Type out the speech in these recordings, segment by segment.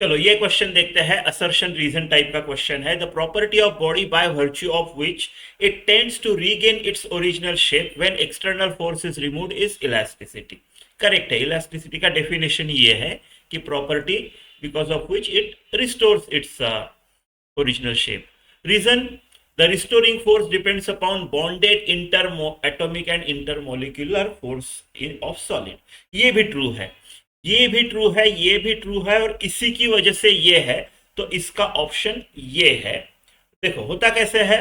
चलो ये क्वेश्चन देखते हैं, असर्शन रीजन टाइप का क्वेश्चन है। The property of body by virtue of which it tends to regain its original shape when external force is removed is elasticity. Correct है, elasticity का definition ये है कि property because of which it restores its original shape. Reason: the restoring force depends upon bonded interatomic and intermolecular force of solid. ये भी true है, ये भी ट्रू है, ये भी ट्रू है, और इसी की वजह से ये है। तो इसका ऑप्शन ये है। देखो होता कैसे है,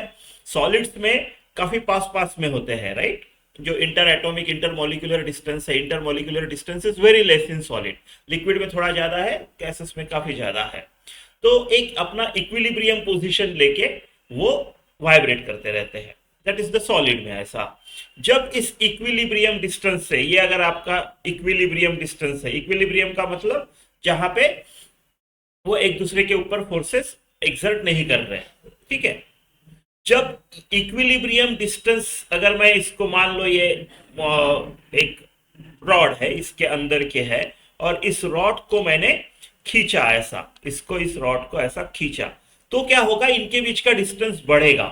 सॉलिड्स में काफी पास पास में होते हैं, राइट। जो inter atomic inter molecular distance है, inter molecular distance is very less in solid. Liquid में थोड़ा ज्यादा है, गैसेस में काफी ज्यादा है। तो एक अपना इक्विलिब्रियम पोजीशन लेके वो वाइब्रेट करते रहते हैं। दैट इज द सॉलिड में ऐसा। जब इस इक्विलिब्रियम डिस्टेंस से, ये अगर आपका इक्विलिब्रियम डिस्टेंस है, इक्विलिब्रियम का मतलब जहां पे वो एक दूसरे के ऊपर फोर्सेस एक्सर्ट नहीं कर रहे, ठीक है। जब इक्विलिब्रियम डिस्टेंस, अगर मैं इसको मान लो ये एक रॉड है, इसके अंदर के है, और इस रॉड को मैंने खींचा ऐसा, इसको, इस रॉड को ऐसा खींचा, तो क्या होगा, इनके बीच का डिस्टेंस बढ़ेगा,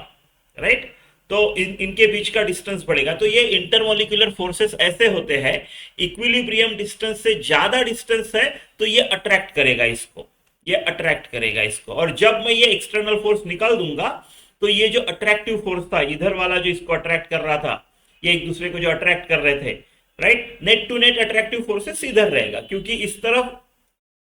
राइट। तो इनके बीच का डिस्टेंस बढ़ेगा। तो ये इंटरमोलिकुलर फोर्सेस ऐसे होते हैं, इक्विलिब्रियम डिस्टेंस से ज्यादा डिस्टेंस है तो ये अट्रैक्ट करेगा इसको, ये अट्रैक्ट करेगा इसको। और जब मैं ये एक्सटर्नल फोर्स निकाल दूंगा तो ये जो अट्रैक्टिव फोर्स था, इधर वाला जो इसको अट्रैक्ट कर रहा था, ये एक दूसरे को जो अट्रैक्ट कर रहे थे, right, net to net attractive forces इधर रहेगा, क्योंकि इस तरफ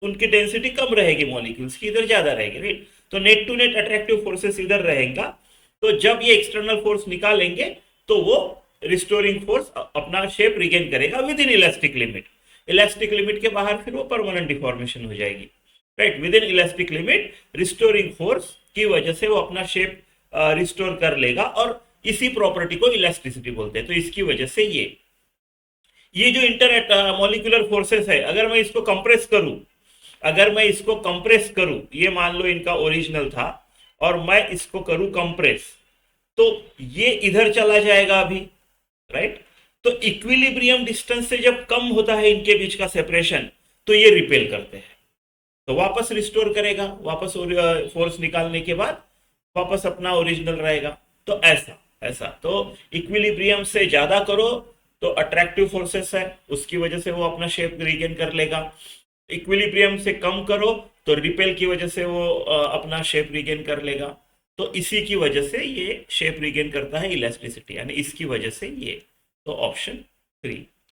उनकी डेंसिटी कम रहेगी मॉलिक्यूल्स की, इधर ज्यादा रहेगी, राइट। तो net to net attractive forces इधर रहेगा। तो जब ये एक्सटर्नल फोर्स निकालेंगे तो वो रिस्टोरिंग फोर्स अपना शेप रिगेन करेगा with in elastic limit. Elastic limit के बाहर फिर वो परमानेंट डिफॉर्मेशन हो जाएगी, right. With in elastic limit restoring force की वजह से वो अपना शेप रिस्टोर कर लेगा, और इसी प्रॉपर्टी को इलास्टिसिटी बोलते हैं। तो इसकी वजह से ये जो इंटर मॉलिक्यूलर फोर्सेस है, अगर मैं इसको कंप्रेस करूं, अगर मैं इसको कंप्रेस करूं, ये मान लो इनका ओरिजिनल था और मैं इसको करूं कंप्रेस, तो ये इधर चला जाएगा अभी, राइट। तो इक्विलिब्रियम डिस्टेंस से जब कम होता है इनके बीच का सेपरेशन, तो ये रिपेल करते हैं, तो वापस रिस्टोर करेगा, वापस फोर्स निकालने के बाद वापस अपना ओरिजिनल रहेगा। तो ऐसा ऐसा, तो इक्विलिब्रियम से ज्यादा करो तो अट्रैक्टिव फोर्सेस है, उसकी वजह से वो अपना शेप रिगेन कर लेगा। इक्विलिब्रियम से कम करो तो रिपेल की वजह से वो अपना शेप रिगेन कर लेगा। तो इसी की वजह से ये शेप रिगेन करता है इलास्टिसिटी, यानी इसकी वजह से ये। तो ऑप्शन 3।